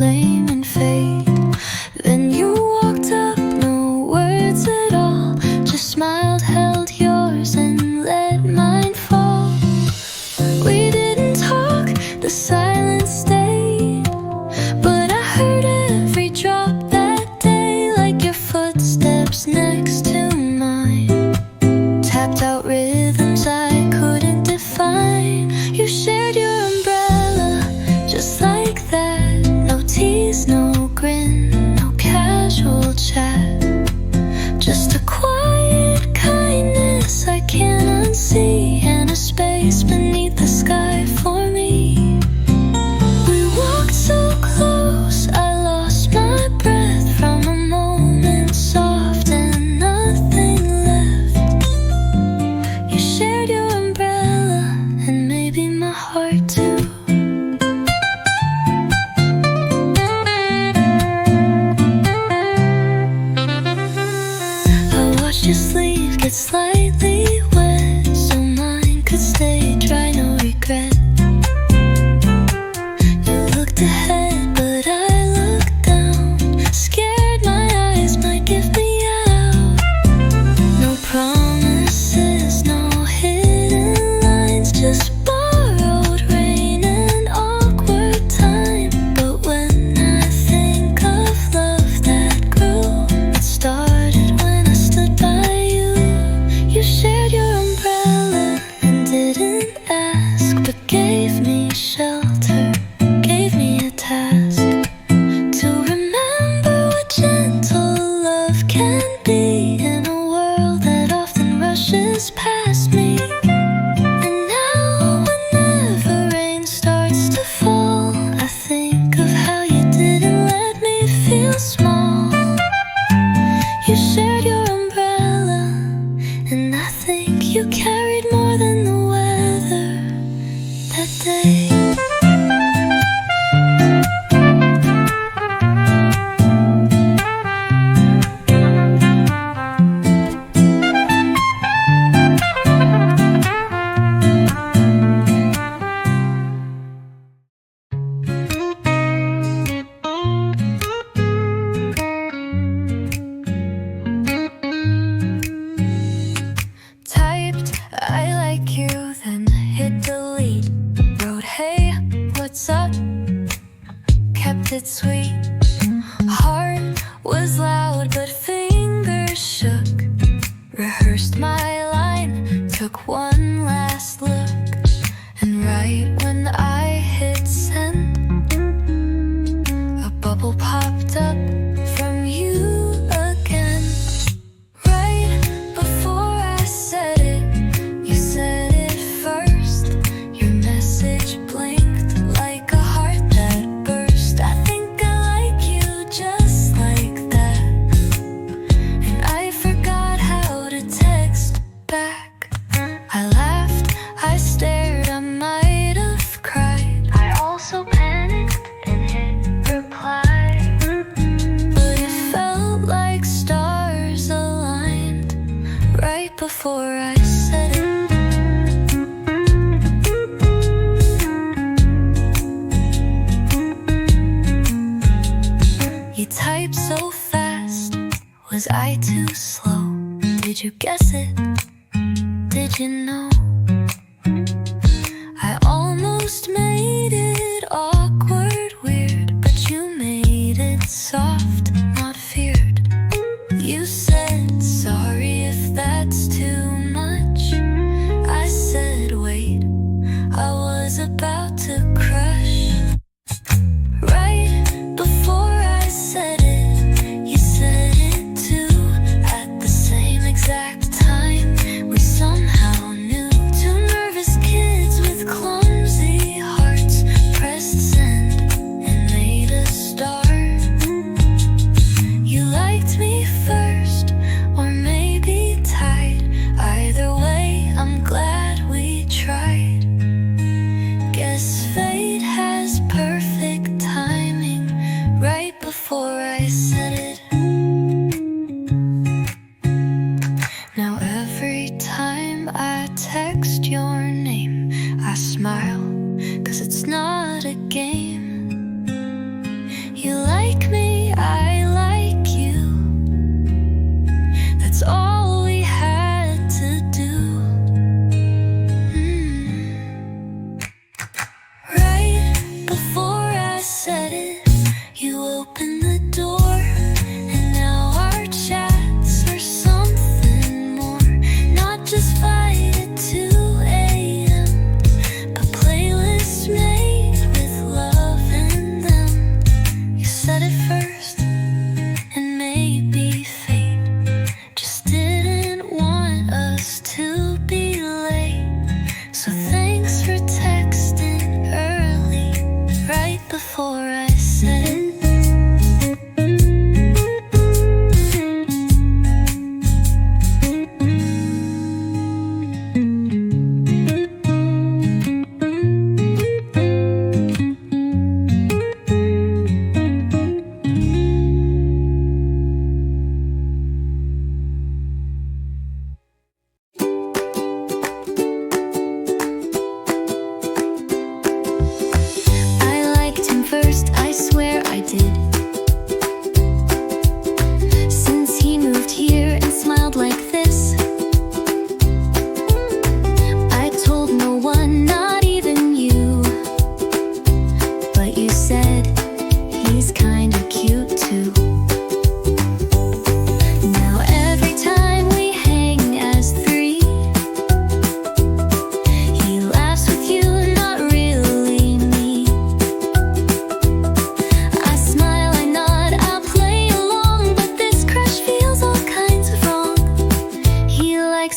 flame and fade. Then you walked up, no words at all, just smiled, held yours and let mine fall. We didn't talk, the silence stayed, but I heard every drop that day, like your footsteps next to mine. Tapped out rhythms I couldn't define. You shared your umbrella just like that. No tease, no grin, no casual chat, just a quiet kindness I can't unsee, and a space beneath the sky for me. We walked so close, I lost my breath from a moment soft and nothing left. You shared your umbrella and maybe my heart too. I watched your sleeve get slightly wet, so mine could stay dry, no regret. You looked ahead, but I looked down, scared my eyes might give me out. No promises, no hidden lines, just borrowed rain and awkward time. But when I think of love that grew, it started when I stood by you. You shared your umbrella and didn't ask, but gave me shelter, gave me a task to remember what gentle love can be in a world that often rushes past me. And now whenever rain starts to fall, I think of how you didn't let me feel small. You shared your umbrella, and I think you carried more than the weather that day. Typed, I like you, then hit delete. Wrote, hey, what's up? Kept it sweet. Heart was loud, but fingers shook. Rehearsed my line, took one last look, and right when I hit send, a bubble popped up from you again. Right before I said it, you said it first. Your message blinked like a heart that burst. I think I like you just like that, and I forgot how to text back. I laughed, I stared, I might have cried. I also panicked and hit reply, but it felt like stars aligned right before I said it. You typed so fast, was I too slow? Did you guess it? Did you know? I almost made it awkward, weird, but you made it soft, not feared. You said, sorry if that's too much. I said, wait, I was about to crush. Right before I said it, you said it too, at the same exact time. We somehow knew You opened the door, and now our chats are something more. Not just fight at 2 a.m., but playlists made with love in them. You said it first, and maybe fate just didn't want us to be late. So thanks for texting early, right before I said it. I swear I did. Since he moved here and smiled like this, I told no one, not even you. But you said he's kinda cute too. Now every time we hang as three, he laughs with you, not really me.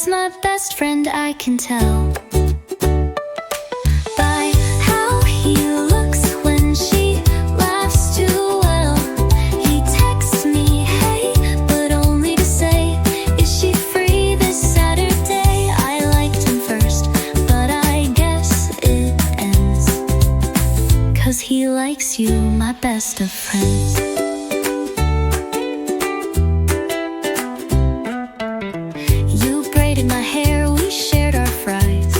My best friend, I can tell by how he looks when she laughs too well. He texts me, hey, but only to say, is she free this Saturday? I liked him first, but I guess it ends 'cause he likes you, my best of friends. My hair, we shared our fries,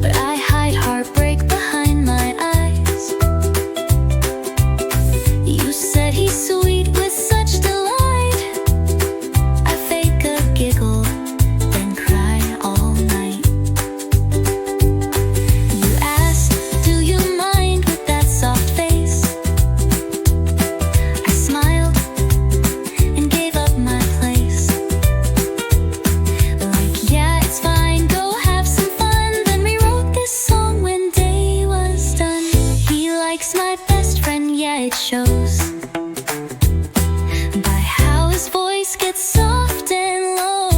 but I hide heartbreak behind my eyes. You said he's sweet with such delight. I fake a giggle, then cry all night. You asked, do you mind with that soft face? I smiled and gave up my place. It shows by how his voice gets soft and low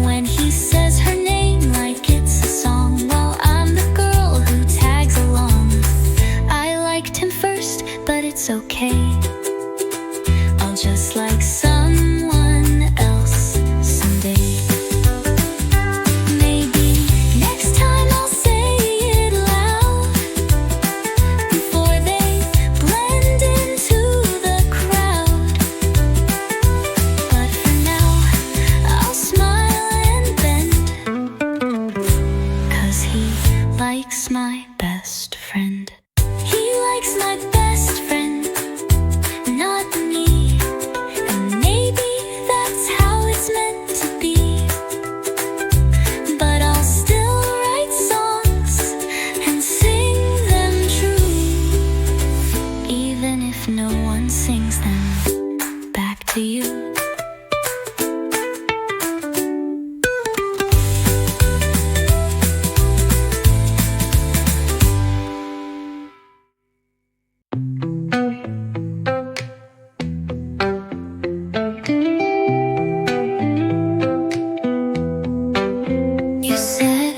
when he says her name like it's a song. Well, I'm the girl who tags along. I liked him first, but it's okay. I'll just like someone else someday. Maybe next time I'll say it loud before they blend into the crowd. But for now, I'll smile and bend, 'cause he likes my best friend. He likes my best friend, not me. And maybe that's how it's meant to be. But I'll still write songs and sing them true, even if no one sings them back to you. You said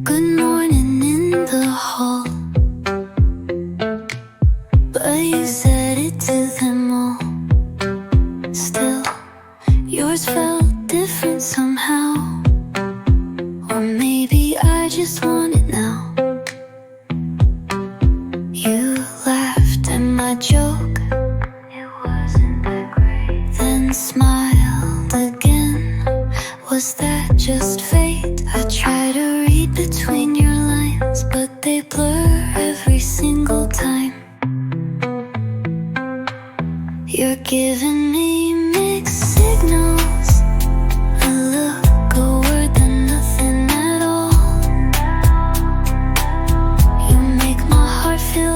good morning in the hall, but you said it to them all. Still, yours felt different somehow. Or maybe I just want it now. You laughed at my joke, it wasn't that great, then smiled again. Was that just fate? I try to read between your lines, but they blur every single time. You're giving me mixed signals, a look, a word, then nothing at all. You make my heart feel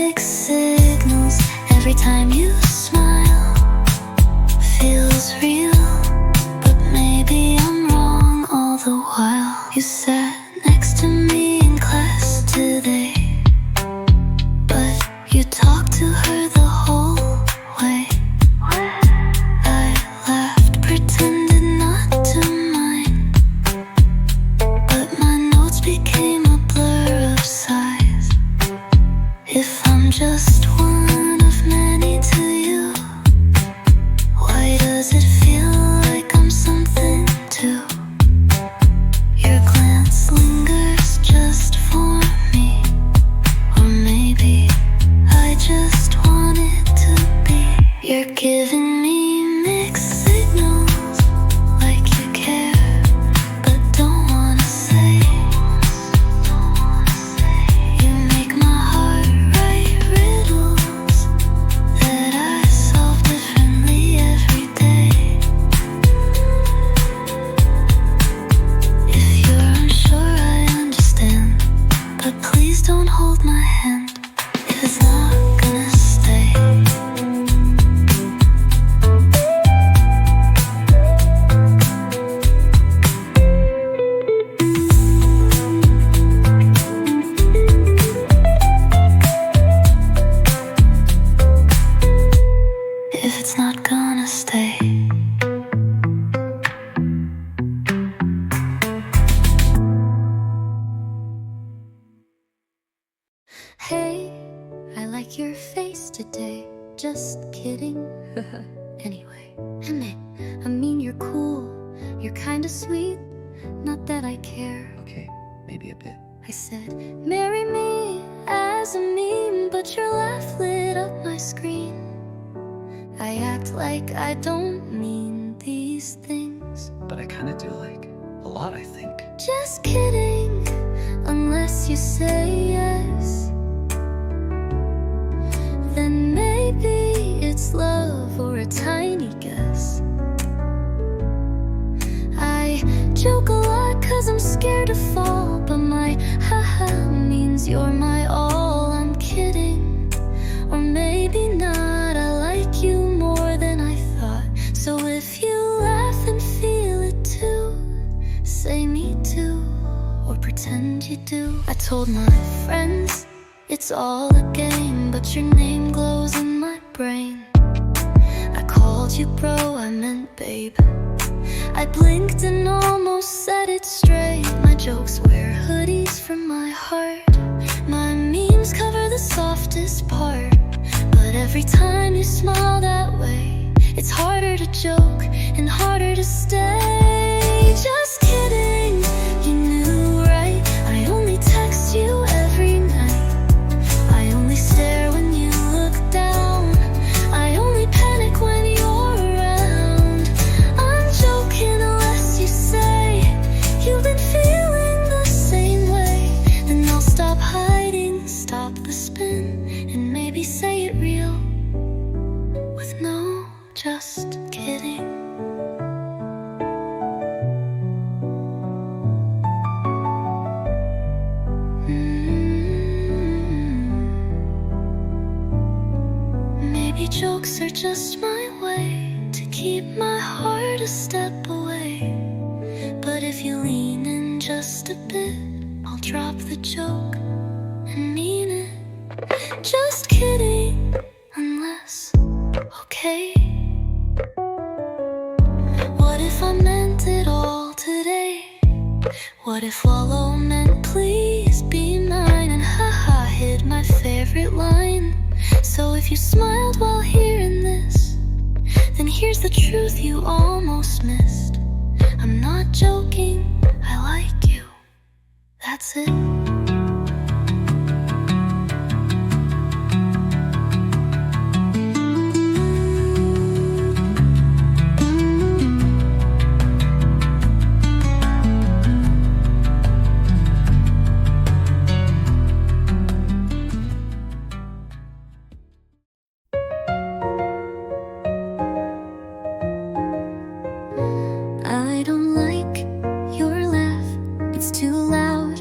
mixed signals. Every time you smile feels real, but maybe I'm wrong all the while. You sat next to me in class today, but you talked to her the whole way. I laughed, pretended not to mind, but my notes became a blur of sighs. If I'm just one of many to you, why does it feel like I'm something too? Your glance lingers just for me, or maybe I just want it to be. You're giving me mixed signals, like you care, but don't wanna say. You make my heart write riddles that I solve differently every day. If you're unsure, I understand, but please don't hold my hand if it's not gonna stay. If it's not gonna stay. Hey, I like your face today. Just kidding. Anyway, I mean you're cool. You're kinda sweet. Not that I care. Okay, maybe a bit. I said, marry me as a meme, but your laugh lit up my screen. I act like I don't mean these things. But I kinda do, like, a lot, I think. Just kidding, unless you say yes. Then maybe it's love or a tiny guess. I joke a lot cause I'm scared to fall, but my haha means you're my all. I'm kidding, or maybe not. I like you more than I thought. So if you laugh and feel it too, say me too, or pretend you do. I told my friends it's all a game, but your name glows in my brain. I called you bro, I meant babe. I blinked and almost said it straight. My jokes wear hoodies from my heart. My memes cover the softest part. But every time you smile that way, it's harder to joke and harder to stay. Just kidding, you knew right. I only text you every night. I only stare when you look down. I only panic when you're around. I'm joking unless you say you've been feeling the same way. Then I'll stop hiding, stop the spin, and maybe say it real with no just kidding. Maybe jokes are just my way to keep my heart a step away. But if you lean in just a bit, I'll drop the joke and mean it. Just kidding, unless, okay. What if I meant it all today? What if wallow meant please be mine? And haha hid my favorite line. So if you smiled while hearing this, then here's the truth you almost missed. I'm not joking, I like you. That's it. I don't like your laugh, it's too loud.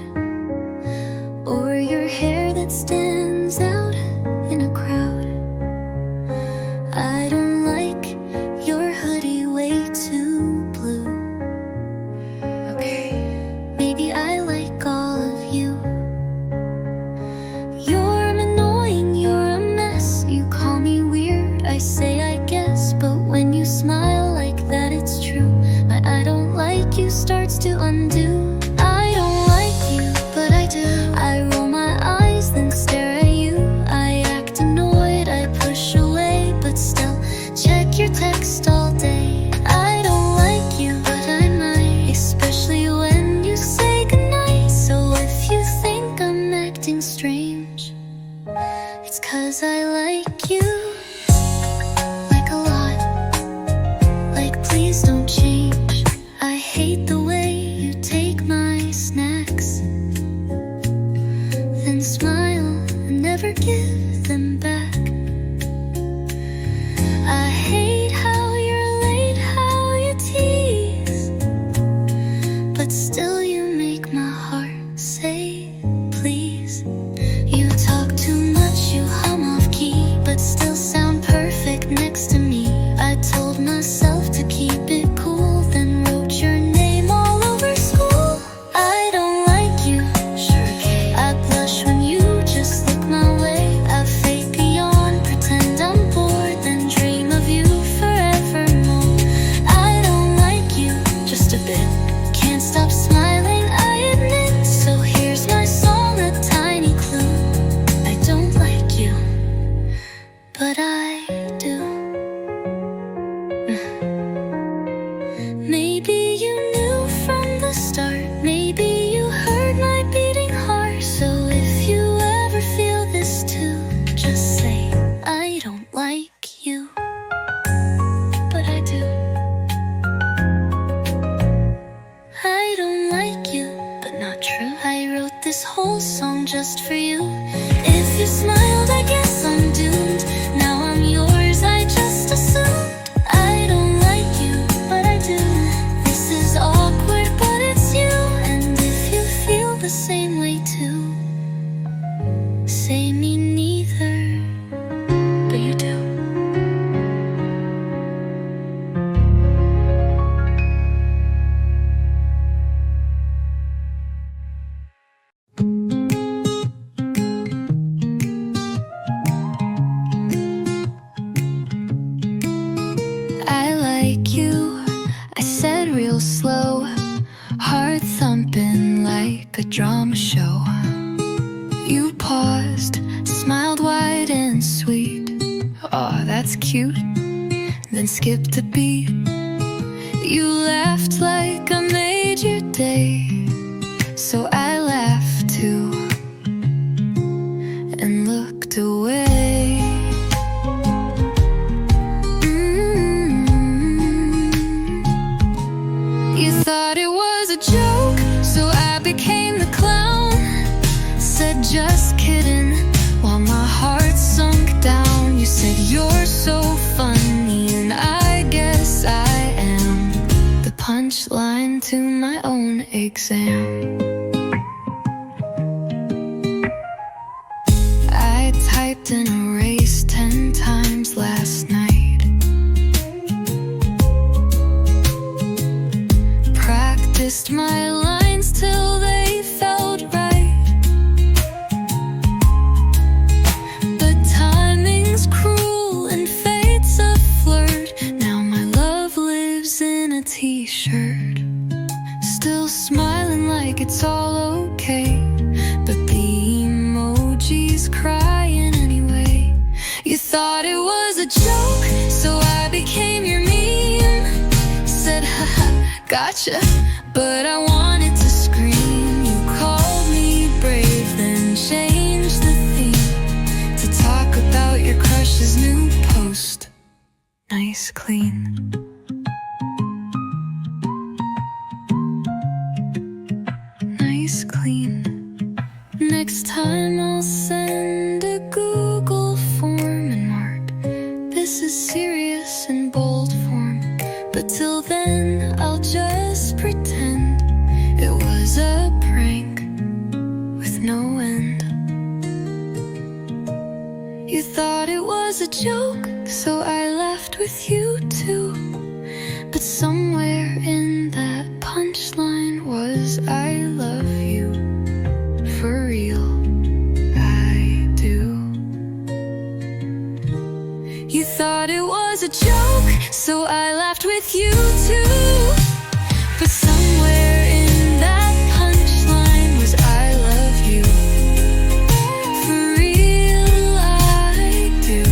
in a crowd. I don't like your hoodie way too blue. Okay, maybe I like all of you. You're annoying, you're a mess. You call me weird, I say I guess. But when you smile like that, it's true. My I don't like you starts to undo. I don't like you, but I do. I roll my eyes, then stare at you. I act annoyed, I push away, but still check your text all day. I don't like you, but I might, especially when you say goodnight. So if you think I'm acting strange, it's 'cause I like you. Like a lot. Like please don't change. I hate the way you take my snacks, then smile and never give them back. I hate how you're late, how you tease, but still you make my heart say please. You talk too much, you hum off key, but still sound perfect next to me. I told myself to keep it cool, then wrote your name all over school. I don't like you, sure okay. I blush when you just look my way. I fake a yawn, pretend I'm bored, then dream of you forevermore. I don't like you, just a bit. Can't stop smiling, I admit. So here's my song, a tiny clue. I don't like you, but I do. Maybe you knew from the start. Maybe you heard my beating heart. So if you ever feel this too, just say I don't like you, but I do. I don't like you, but not true. I wrote this whole song just for you. If you smiled, I guess I'm doomed. Now I'm yours, I just assumed. I don't like you, but I do. This is awkward, but it's you. And if you feel the same way too, say me neither, but you do. I like you, I said real slow, heart thumping like a drama show. You paused, smiled wide and sweet. Aw, that's cute. Then skipped a beat. You laughed like I made your day, so I laughed too and looked away. You thought it was a joke, so I became the clown. Said just kidding, while my heart sunk down. You said you're so funny, and I guess I am the punchline to my own exam. I typed and erased 10 times last night. Practiced my lines till they felt right. But timing's cruel and fate's a flirt. Now my love lives in a t-shirt, still smiling like it's all okay, but the emoji's crying anyway. You thought it was a joke, so I became your meme. Said haha, gotcha, but I wanted to scream. You called me brave, then changed the theme to talk about your crush's new post. Nice clean. Nice clean. Next time I'll send a Google form and mark this is serious in bold form. But till then I'll just pretend it was a prank with no end. You thought it was a joke, so I laughed with you too. But somewhere in that punchline was I love you, for real, I do. You thought it was a joke, so I laughed with you too. But somewhere in that punchline was I love you, for real, I do.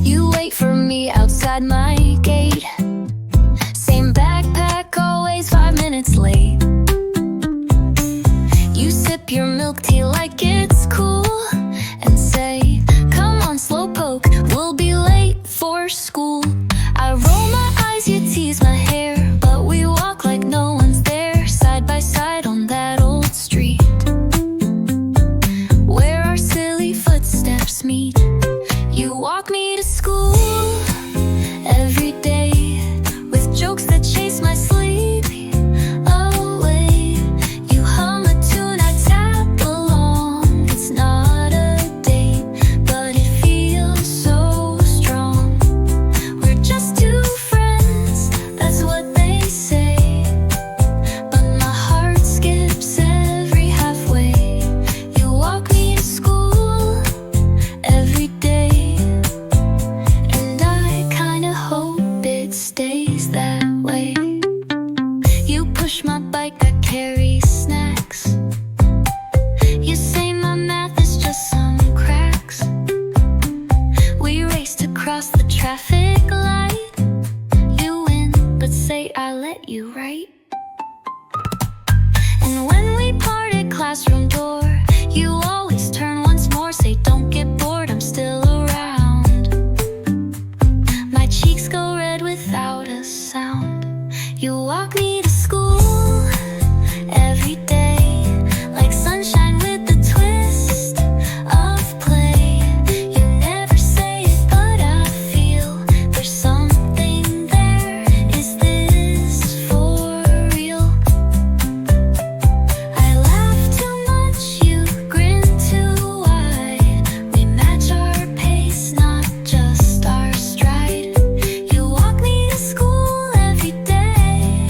You wait for me outside my gate. Same backpack, always 5 minutes late. You sip your milk tea like it's cool and say, come on, slowpoke, we'll be late for school. I roll my eyes, you tease my hair, but we walk like no one's there, side by side on that old street where our silly footsteps meet. You walk me to school every day with jokes that chase my sleep away. You hum a tune, I tap along. It's not a date, but it feels so strong. We're just two friends, that's what they say. But my heart skips every halfway. You walk me to school every day, and I kinda hope it stays that way. You push my bike, I carry snacks. You say my math is just some cracks. We raced across the traffic light. You win, but say I let you, right? And when we part at classroom door, you always turn once more, say don't get bored, I'm still around. My cheeks go red without a sound. You walk me to school every day, like sunshine with the twist of play. You never say it, but I feel there's something there. Is this for real? I laugh too much, you grin too wide. We match our pace, not just our stride. You walk me to school every day,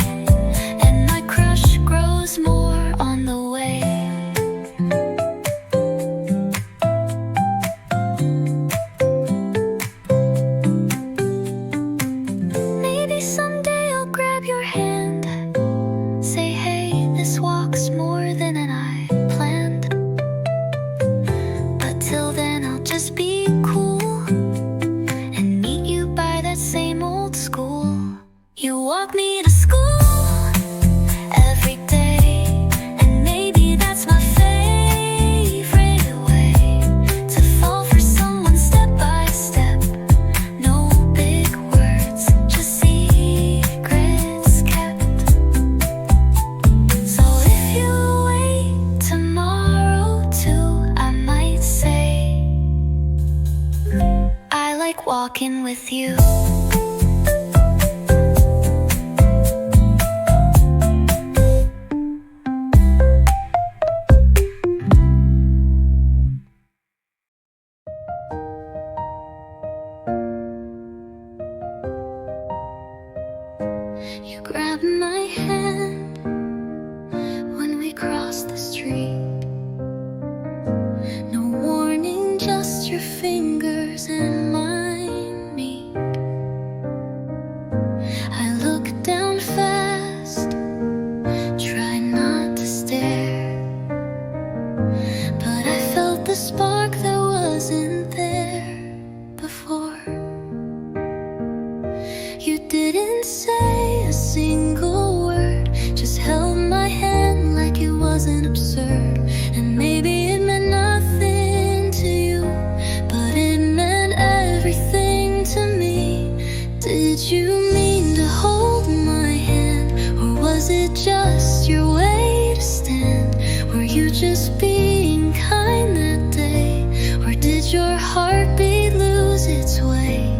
and my crush grows more on the way. Maybe someday I'll grab your hand, say hey, this walk's more than I planned. But till then I'll just be cool and meet you by that same old school. You walk me to school every day, and maybe that's my favorite way to fall for someone step by step. No big words, just secrets kept. So if you wait tomorrow too, I might say I like walking with you. You grabbed my hand when we crossed the street. No warning, just your fingers and mine meet. I look down fast, try not to stare, but I felt the spark that wasn't there before. You didn't say a single word, just held my hand like it wasn't absurd. And maybe it meant nothing to you, but it meant everything to me. Did you mean to hold my hand, or was it just your way to stand? Were you just being kind that day, or did your heartbeat lose its way?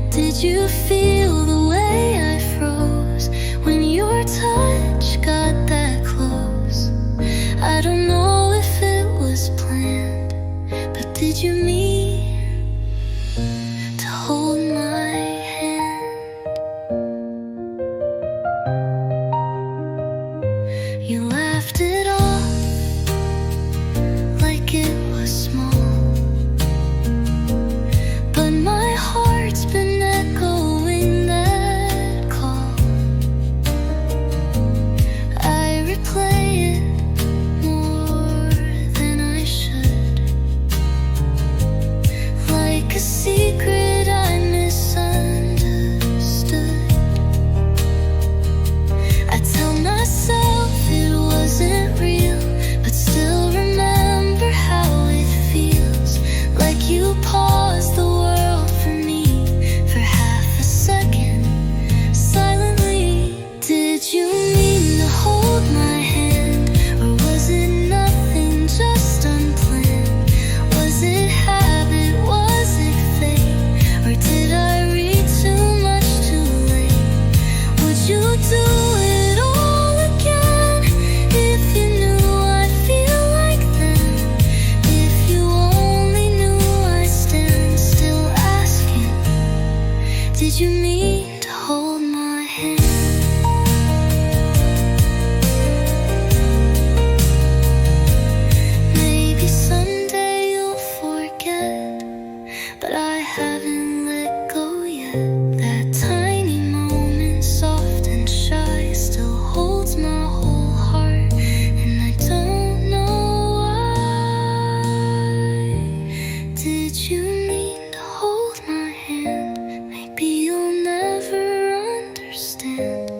Did you you feel the way I froze when your touch got that close? I don't know if it was planned, but did you mean to hold my hand? You laughed it off like it was small, but my heart's been echoing that call. I replay it more than I should, like a secret I misunderstood. I tell myself it wasn't real, but still remember how it feels, like you paused the world for me for half a second, silently. Did you mean to hold my hand, or was it nothing, just unplanned? Was it habit, was it fate, or did I read too much too late? Would you do it all again if you knew I'd feel like then? If you only knew I stand still asking, did you mean to hold my hand? Maybe someday you'll forget, but I haven't let go yet. That tiny moment, soft and shy, still holds my whole heart, and I don't know why. Did you mean to hold my hand? Maybe you'll never understand,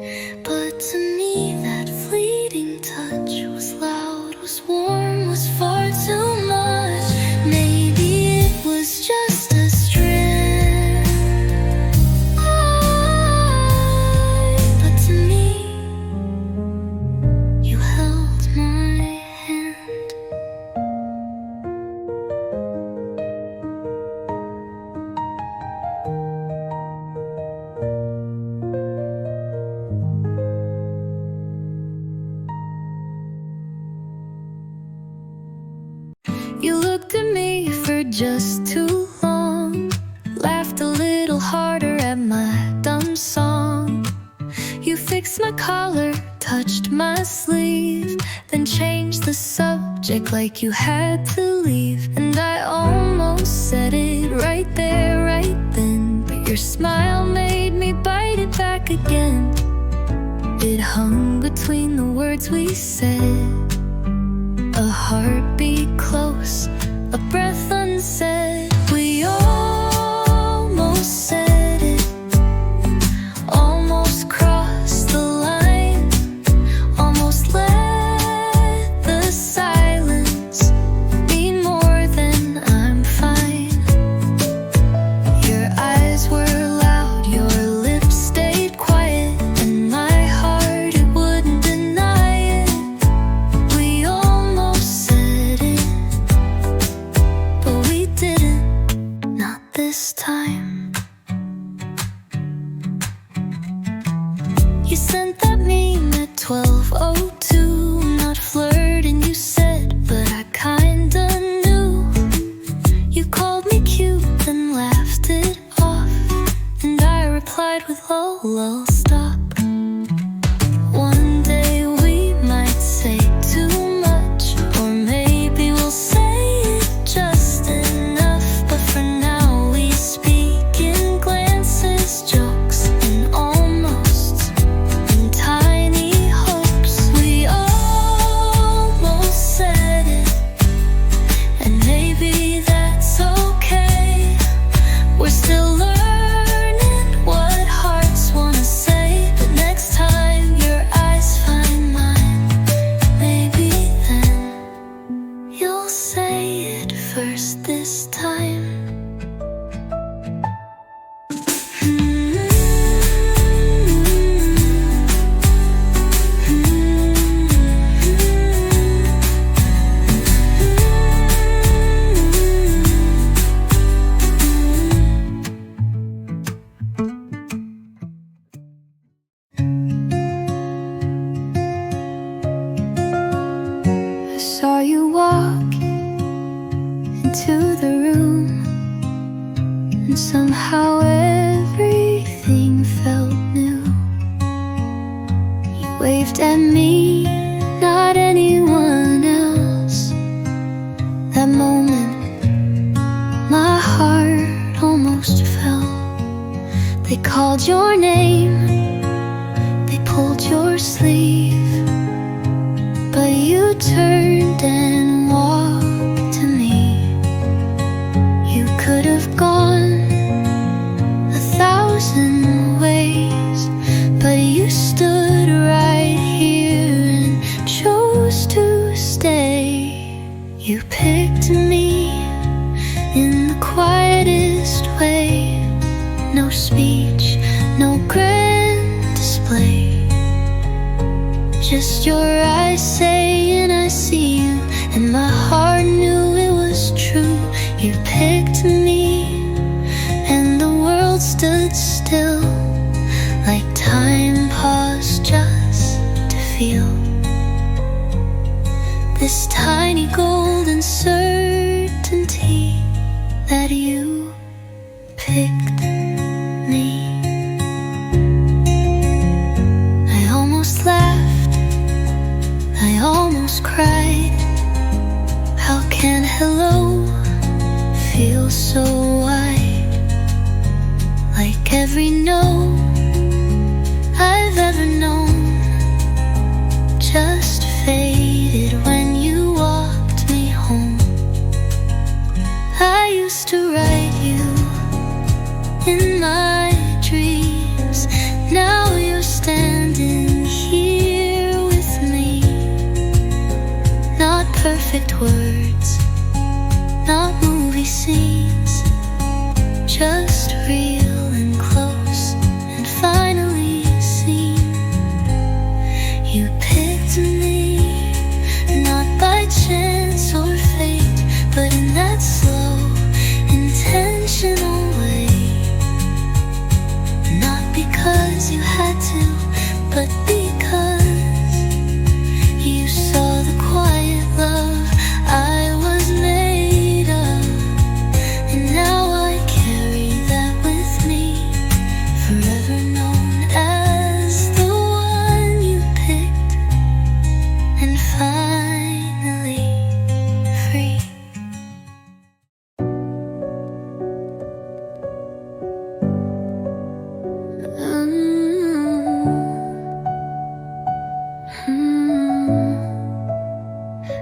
but to me that fleeting touch was loud, was warm, was far too much. Maybe it was just a strand, but to me you held my hand. You looked at me for just too long, laughed a little harder at my dumb song. You fixed my collar, touched my sleeve, then changed the subject like you had to leave. And I almost said it right there, right then, but your smile made me bite it back again. It hung between the words we said, a heartbeat close, a breath unsaid. We almost said it, almost crossed the line, almost let the silence mean more than I'm fine. Your eyes were loud, your lips stayed quiet, and my heart, it wouldn't deny it. We almost said it, but we didn't, not this time. You sent that meme at 12:02, not flirting, you said, but I kinda knew. You called me cute and laughed it off, and I replied with lol, lol, stop. One day we might say too much, or maybe we'll say it just enough, but for now we speak in glances, jokes, and almost, and tiny hopes. We almost said it, and maybe that's okay. We're still learning what hearts wanna say. They called your name, they pulled your sleeve, but you turned and walked to me. You could have gone 1,000 ways, but you stood right here and chose to stay. You picked me in the quietest way. No speech, no grand display, just your eyes saying I see you, and my heart knew it was true. You picked me, and the world stood still, like time paused just to feel this tiny golden certainty that you picked me. I almost laughed, I almost cried. How can hello feel so wide? Like every no I've ever known just faded when you walked me home. I used to write you in my dreams. Now you're standing here with me. Not perfect words, not movie scenes, just real and close and finally seen. You picked me, not by chance or fate, but in that slow, intentional way. Not because you had to, but because you saw the quiet love I was made of. And now I carry that with me, forever known as the one you picked, and finally free.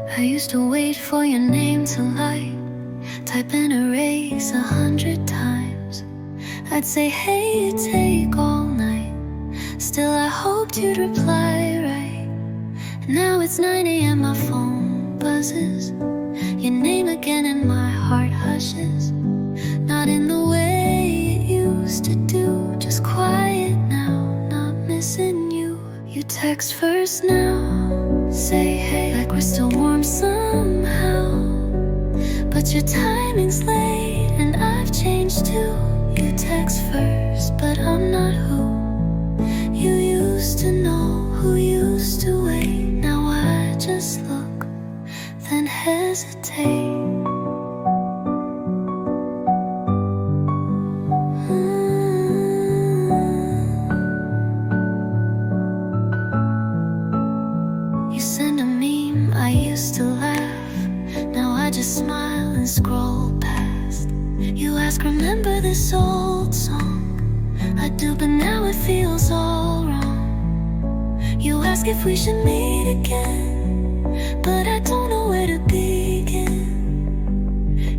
I used to wait for your name to light, type and erase 100 times. I'd say, hey, it'd take all night. Still I hoped you'd reply right. Now it's 9 AM, my phone buzzes, your name again and my heart hushes. Not in the way it used to do, just quiet now, not missing you. You text first now, say hey like we're still warm somehow, but your timing's late and I've changed too. You text first, but I'm not who you used to know, who used to wait. Now I just look, then hesitate. You send a meme, I used to laugh. Now I just smile and scroll past. You ask, remember this old song? I do, but now it feels all wrong. You ask if we should meet again, but I don't know where to begin.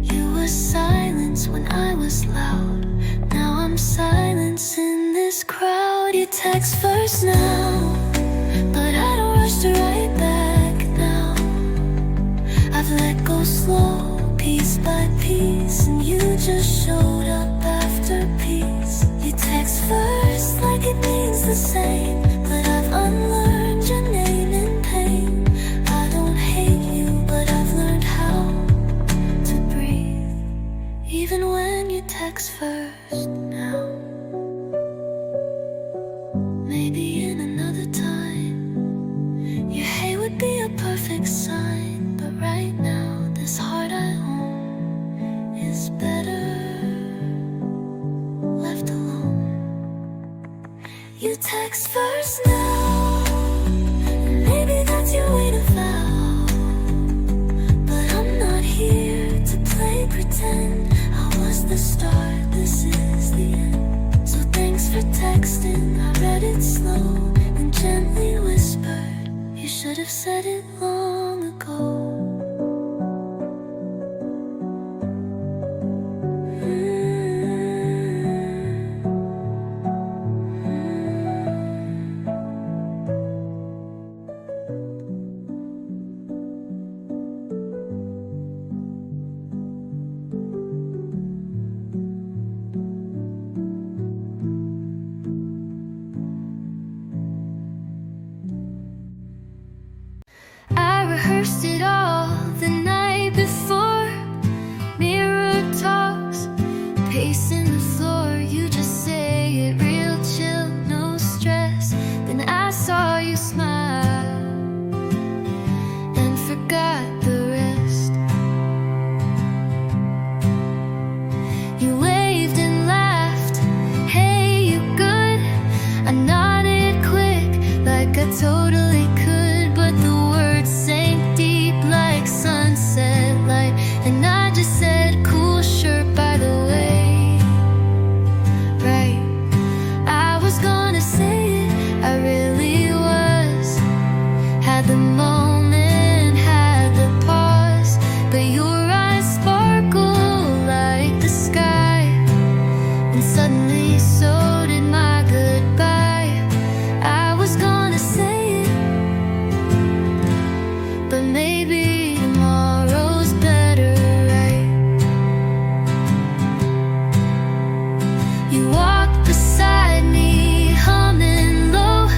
You were silence when I was loud. Now I'm silence in this crowd. You text first now, but I don't rush to write back now. I've let go slow, piece by piece, and you just showed up after peace. You text first like it means the same, but I've unlearned your name in pain. I don't hate you, but I've learned how to breathe, even when you text first now. Maybe in another time, your hey would be a perfect sign, but right now, this heart I own is better left alone. You text first now, and maybe that's your way to vow, but I'm not here to play pretend. I was the start, this is the end. So thanks for texting. I read it slow and gently whispered, you should have said it long ago. I rehearsed it all the night before. Mirror talks, pacing the floor. You just say it real chill, no stress. Then I saw you smile and forgot the rest. You waved and laughed, hey, you good? I nodded quick, like I totally could. But the words sank deep like sunset light, and I just said, cool shirt by the way. Right, I was gonna say it, I really was. Had the moment, had the pause, but your eyes sparkle like the sky, and suddenly so did my goodbye. I was gonna say it, but maybe tomorrow's better, right? You walked beside me, humming low.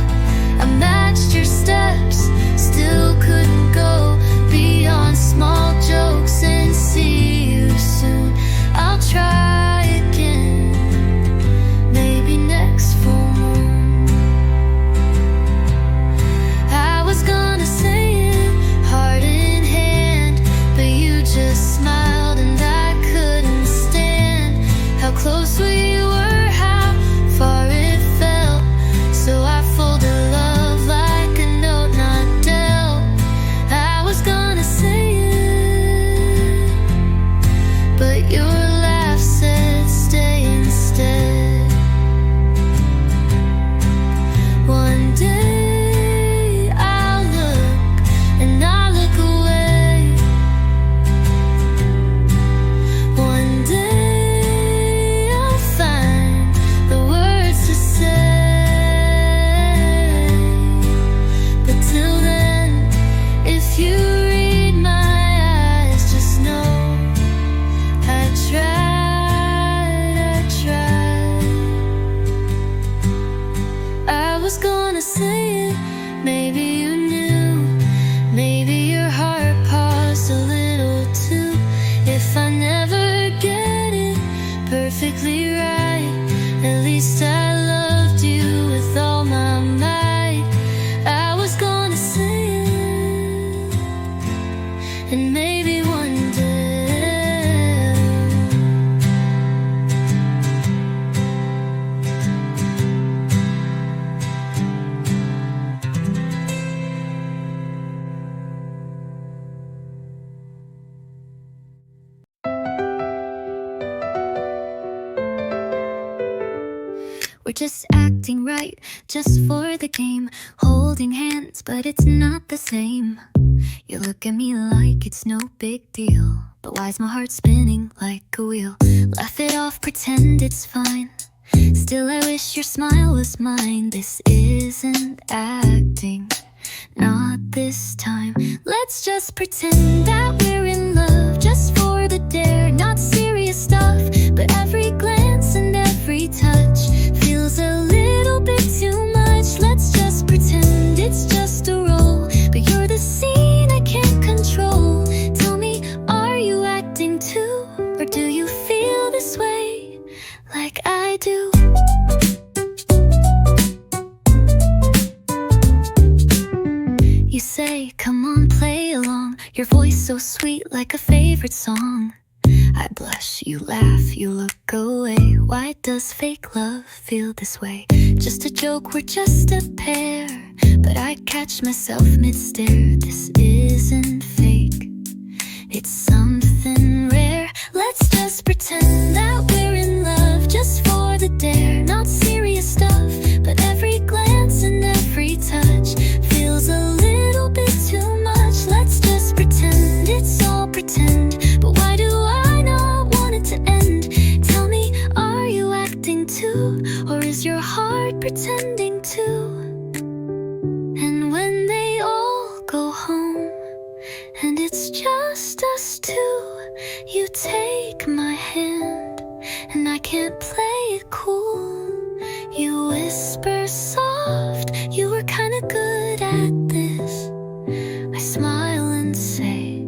I matched your steps, still couldn't go beyond small jokes and see you soon. I'll try again, maybe next full moon. I was gonna say it, heart in hand, but you just smiled and I couldn't stand how close we were, how far it felt. So I folded love like a note not dealt. I was gonna say it, but your laugh said stay instead. One day I'll look and I'll look away. One day I'll find the words to say. But till then, if you read my eyes, just know I tried. I was gonna say it, maybe you knew, maybe your heart paused a little too. If I never get it perfectly right, at least I loved you with all my might. I was gonna say it, and maybe one day. We're just acting right, just for the game. Holding hands, but it's not the same. You look at me like it's no big deal, but why's my heart spinning like a wheel? Laugh it off, pretend it's fine. Still I wish your smile was mine. This isn't acting, not this time. Let's just pretend that we're in love, just for the dare. Not serious stuff, but every glance and every touch feels a little bit too much. Let's just pretend it's just a role, but you're the scene I can't control. Tell me, are you acting too? Or do you feel this way like I do? You say, come on, play along. Your voice so sweet, like a favorite song. I blush, you laugh, you look away. Why does fake love feel this way? Just a joke, we're just a pair, but I catch myself mid-stare. This isn't fake, it's something rare. Let's just pretend that we're in love, just for the dare. Not serious heart pretending to. And when they all go home and it's just us two, you take my hand and I can't play it cool. You whisper soft, you were kinda good at this. I smile and say,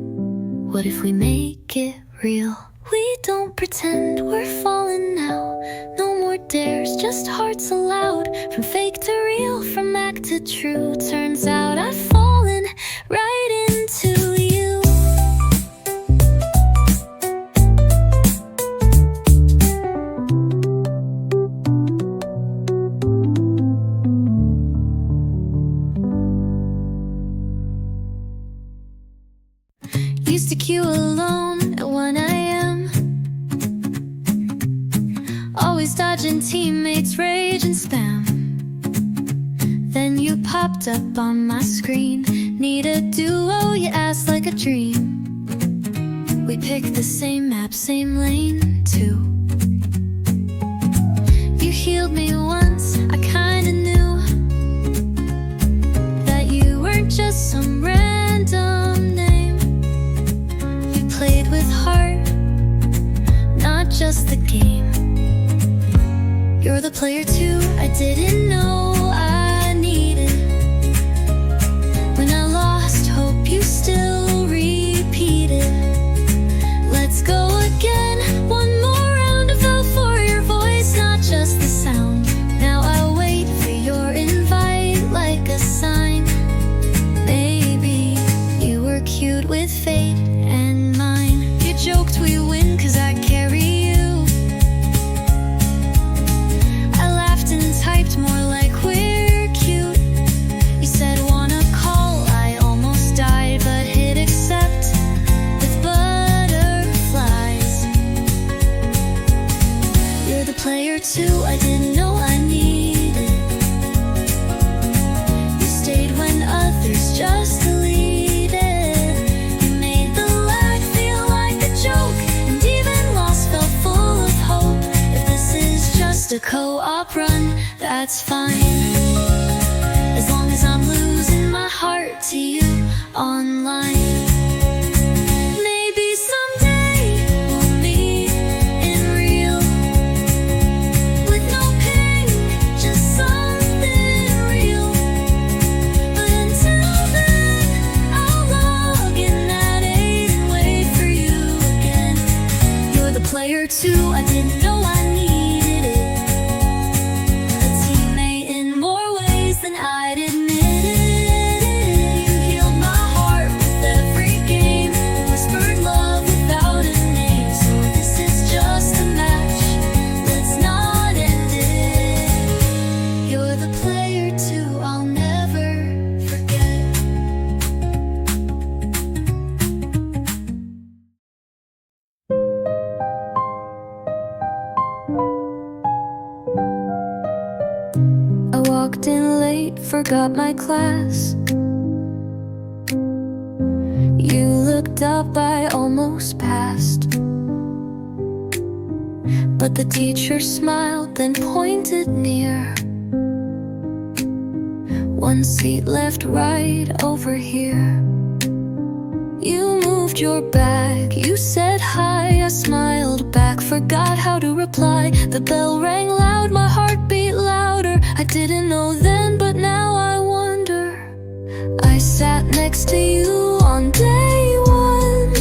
what if we make it real? We don't pretend we're falling now. No more dares, just hearts aloud. From fake to real, from act to true. Turns out I've fallen right into you. Used to queue alone at 1 a.m. Always dodging teammates, rage and spam. Then you popped up on my screen. Need a duo, you asked like a dream. We picked the same map, same lane too. You healed me once, I kinda knew that you weren't just some random name. You played with heart, not just the game. You're the player too, I didn't know I needed. When I lost hope, you still repeated. Let's go again, one more round. I fell for your voice, not just the sound. Now I wait for your invite like a sign. Maybe you were cute with fate and mine. You joked we win 'cause I carry you. Typed more like we're cute. You said wanna call, I almost died, but hit accept with butterflies. You're the player too, I didn't know I needed. You stayed when others just deleted. You made the light feel like a joke, and even lost felt full of hope. If this is just a co-op run, that's fine, as long as I'm losing my heart to you online. Maybe someday we'll meet in real, with no ping, just something real. But until then, I'll log in at 8 and wait for you again. You're the player too, I didn't know I needed. I'd admit it. You healed my heart with every game, whispered love without a name. So this is just a match, let's not end it. You're the player too, I'll never forget. I walked in late, forgot my class. You looked up, I almost passed. But the teacher smiled, then pointed near. One seat left, right over here. You moved your bag, you said hi, I smiled back, forgot how to reply. The bell rang loud, my heart beat louder. I didn't know then, but now I wonder. I sat next to you on day one.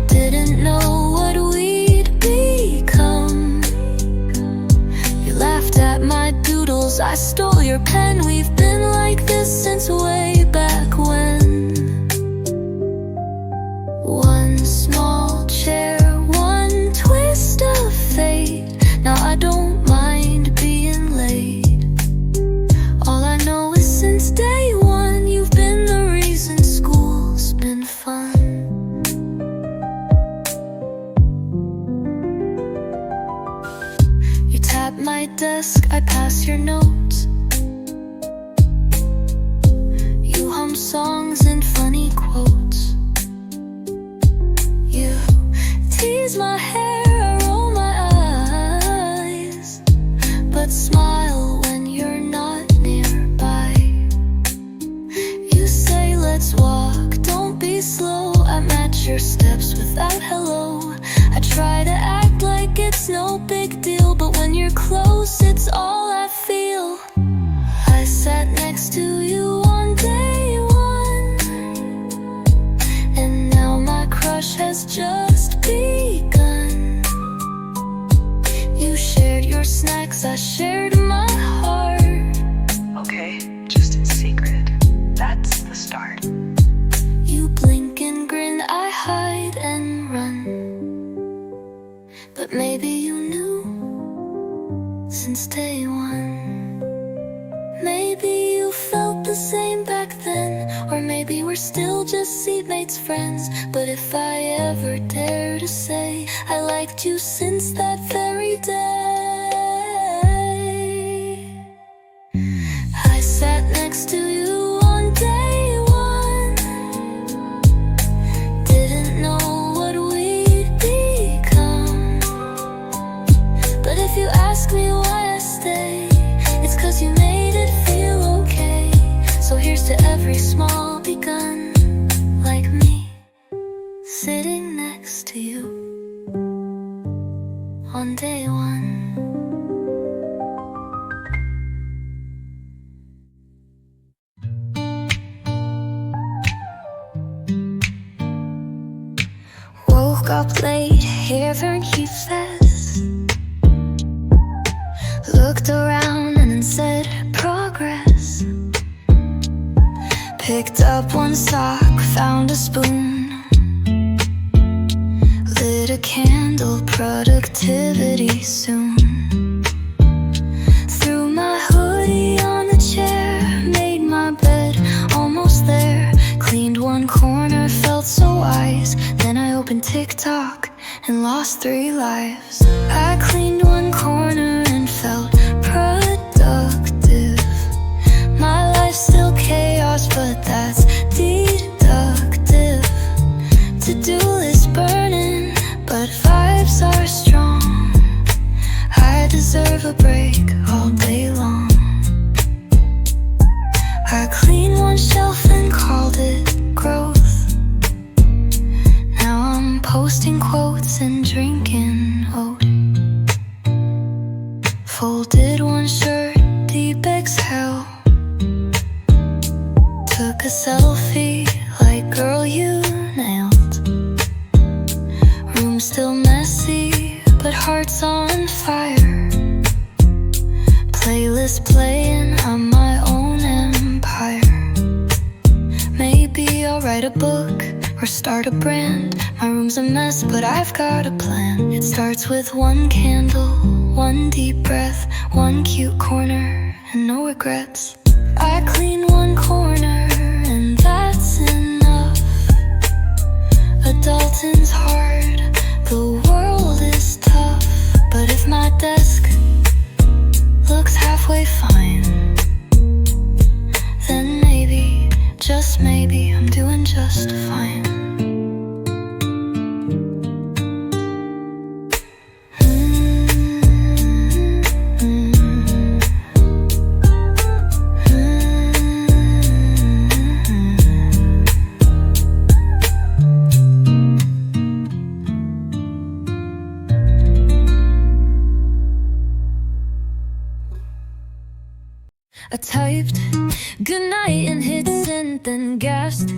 Didn't know what we'd become. You laughed at my doodles, I stole your pen. We've been like this since way back when. One small chair, one twist of fate. Now I don't mind being late. All I know is since day one, you've been the reason school's been fun. You tap my desk, I pass your notes. You hum songs and funny quotes. You tease my hair, I roll my eyes. but smile when you're not nearby. You say let's walk, don't be slow. I match your steps without hello. I try to act like it's no big deal, but when you're close, it's all I feel. I sat next to you on day one, and now my crush has just begun. You shared your snacks, I shared my heart. Okay, just in secret. That's the start. You blink and grin, I hide and run. But maybe you knew since day one. Maybe you felt the same back then, or maybe we're still just seatmates, friends. But if I ever dare to say I liked you since that very day. I sat next to you on day one, didn't know what we'd become. But if you ask me why I stay, it's 'cause you made it feel okay. So here's to every small begun, like me, sitting next to you on day one. Woke up late, hair very fast. Looked around and then said progress. Picked up one sock, found a spoon, lit a candle, productivity soon. Threw my hoodie on the chair, made my bed, almost there. Cleaned one corner, felt so wise. Then I opened TikTok and lost 3 lives. I cleaned one corner and felt productive. My life's still chaos, but that's deductive. To-do list burning, but vibes are strong. I deserve a break all day long. I cleaned one shelf and called it growth. Now I'm posting quotes and drinking oat. Folded one shirt, deep exhale. Took a selfie, like girl you nailed. Room still messy, but heart's on fire. Playlist playing, I'm my own empire. Maybe I'll write a book or start a brand. My room's a mess, but I've got a plan. It starts with one candle, one deep breath, one cute corner, and no regrets. I clean one corner, and that's enough. Adulting's hard, the world is tough. But if my desk looks halfway fine, then maybe, just maybe, I'm doing just fine. I typed goodnight and hit send, then gasped.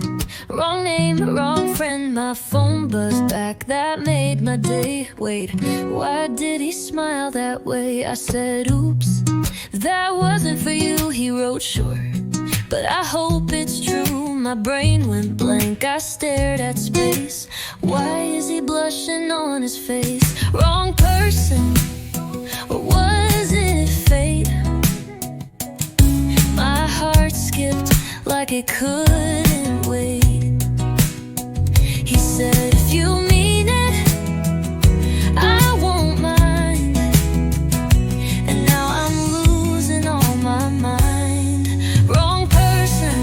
Wrong name, wrong friend, my phone buzzed back. That made my day. Wait, why did he smile that way? I said, oops, that wasn't for you. He wrote short, but I hope it's true. My brain went blank, I stared at space. Why is he blushing on his face? Wrong person, or was it fate? My heart skipped like it couldn't wait. He said, if you mean it, I won't mind. And now I'm losing all my mind. Wrong person,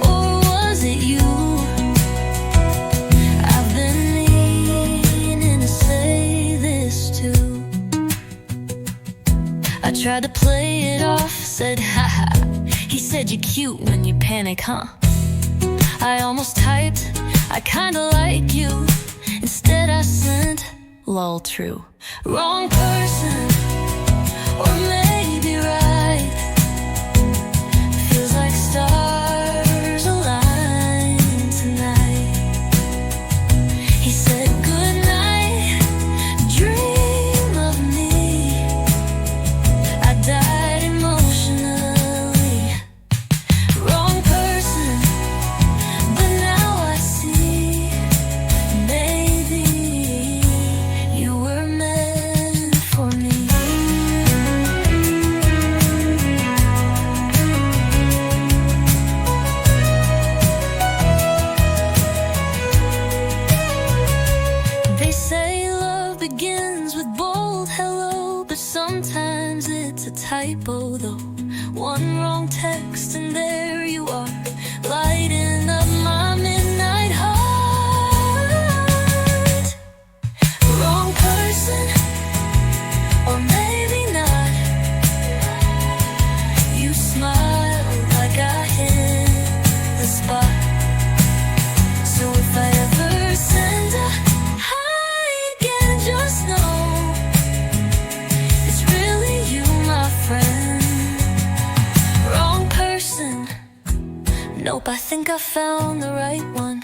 or was it you? I've been meaning to say this too. I tried to play it off, said haha. He said you're cute when you panic, huh? I almost typed, I kinda like you. Instead I sent, lol true. Wrong person, or maybe right. Feels like stars aligned tonight. He said good night, dream of me. I died emotionally. Wrong person, but now I see. Maybe you were meant for me. They say love begins with bold hello, but sometimes it's a typo though. One wrong text and there you are, lighting up my midnight heart. Wrong person, or maybe not. You smile like I hit the spot. So if I ever send a hi again, just know it's really you, my friend. Wrong person. Nope, I think I found the right one.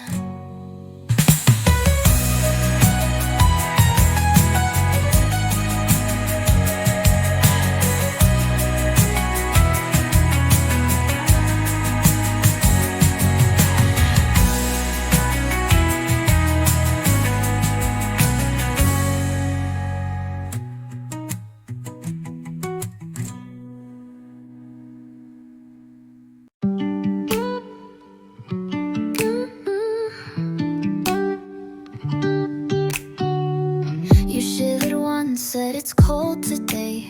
You shivered once, said it's cold today.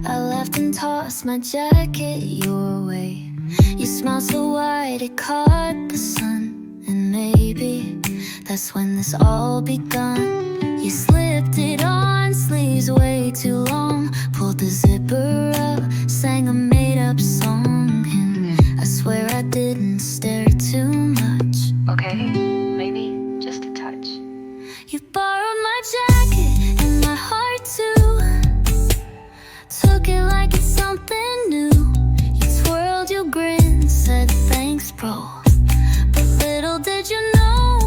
I laughed and tossed my jacket your way. You smiled so wide it caught the sun, and maybe that's when this all begun. You slipped it on, sleeves way too long, pulled the zipper up, sang a made-up song, and I swear I didn't stare too much. Okay, maybe just a touch. You borrowed my jacket and my heart too. Took it like it's something new. You twirled your grin, said thanks bro. But little did you know,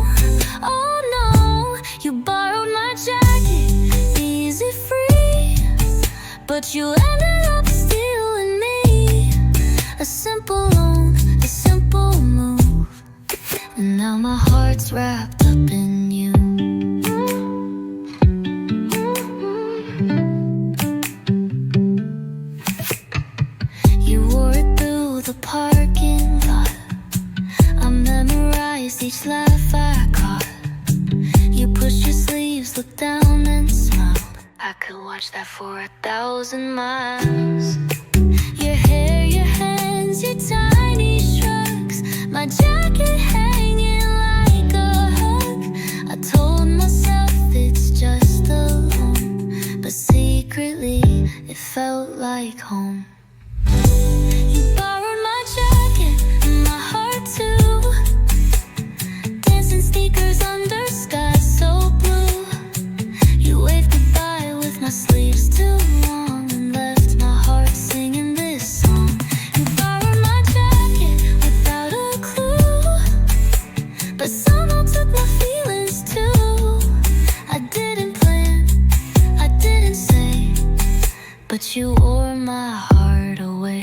oh no, you borrowed my jacket, easy free. But you ended up stealing me. A simple loan, a simple move, and now my heart's wrapped up in you. You wore it through the parking lot. I memorized each laugh I caught. You pushed your sleeves, looked down and smiled. I could watch that for 1,000 miles. Your hair, your hands, your tiny shrugs, my jacket hanging like a hug. I told myself it's just a loan, but secretly it felt like home. You borrowed my jacket and my heart too. Dancing sneakers under skies so blue. You waved goodbye with my sleeves too long and left my heart singing this song. You borrowed my jacket without a clue, but somehow took my feelings too. I didn't plan, I didn't say, but you wore my heart away.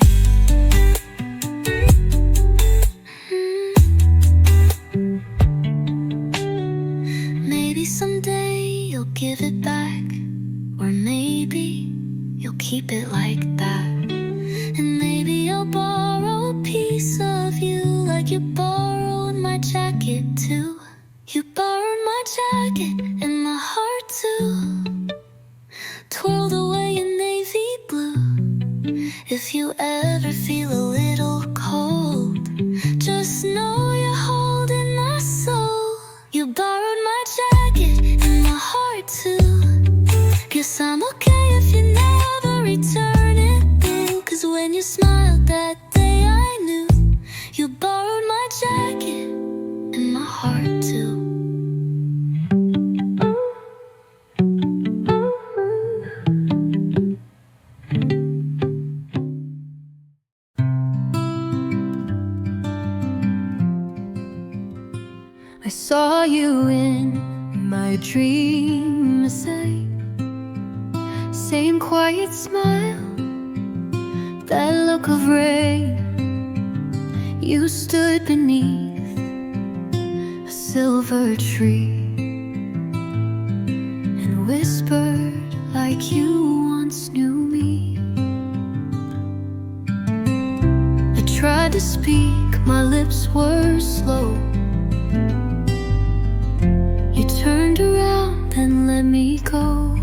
Maybe someday you'll give it back, or maybe you'll keep it like that. And maybe I'll borrow a piece of you, like you borrowed my jacket too. You borrowed my jacket and my heart too. Twirled away in navy blue. If you ever feel a little cold, just know you're holding my soul. You borrowed my jacket and my heart too. Guess I'm okay if you never return. saw you in my dream, same quiet smile, that look of rain. You stood beneath a silver tree and whispered like you once knew me. I tried to speak, my lips were slow. You turned around and let me go.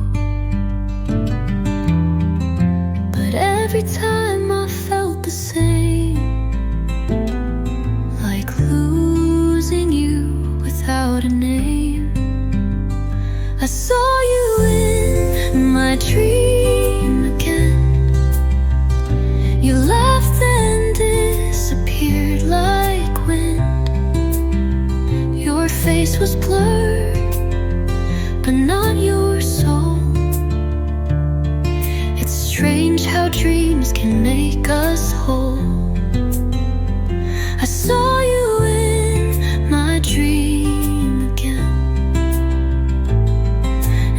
But every time I felt the same, like losing you without a name. I saw you in my dream again. You laughed and disappeared like wind. Your face was blurred, but not your soul. It's strange how dreams can make us whole. I saw you in my dream again,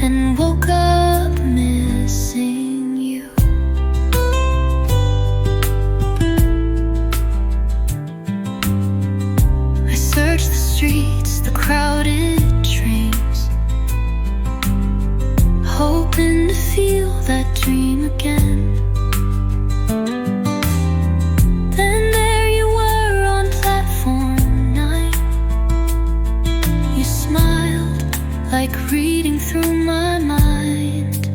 and woke up missing you. I searched the streets, the crowded trains, hoping to feel that dream again. Then there you were on platform 9. You smiled, like reading through my mind.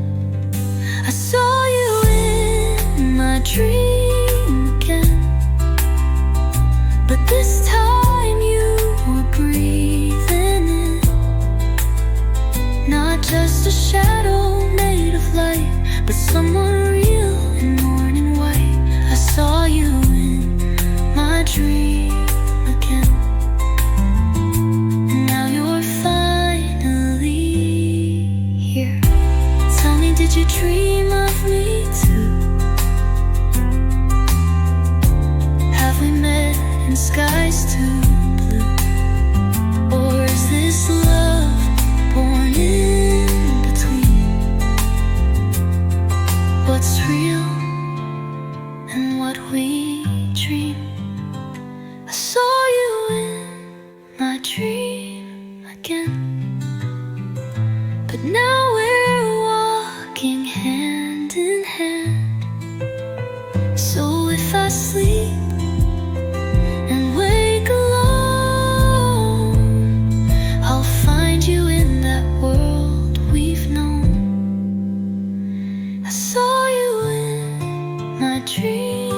I saw you in my dream again, but this time you were breathing in, not just a shadow made of light, but someone real in morning white. I saw you in my dream again. Now you're finally here. Tell me, did you dream of me too? Have we met in skies too blue? Or is this love born in between? What's real and what we dream? I saw you in my dream again, but now we're walking hand in hand. So if I sleep and wake alone, I'll find you in that world we've known. I saw you in my dream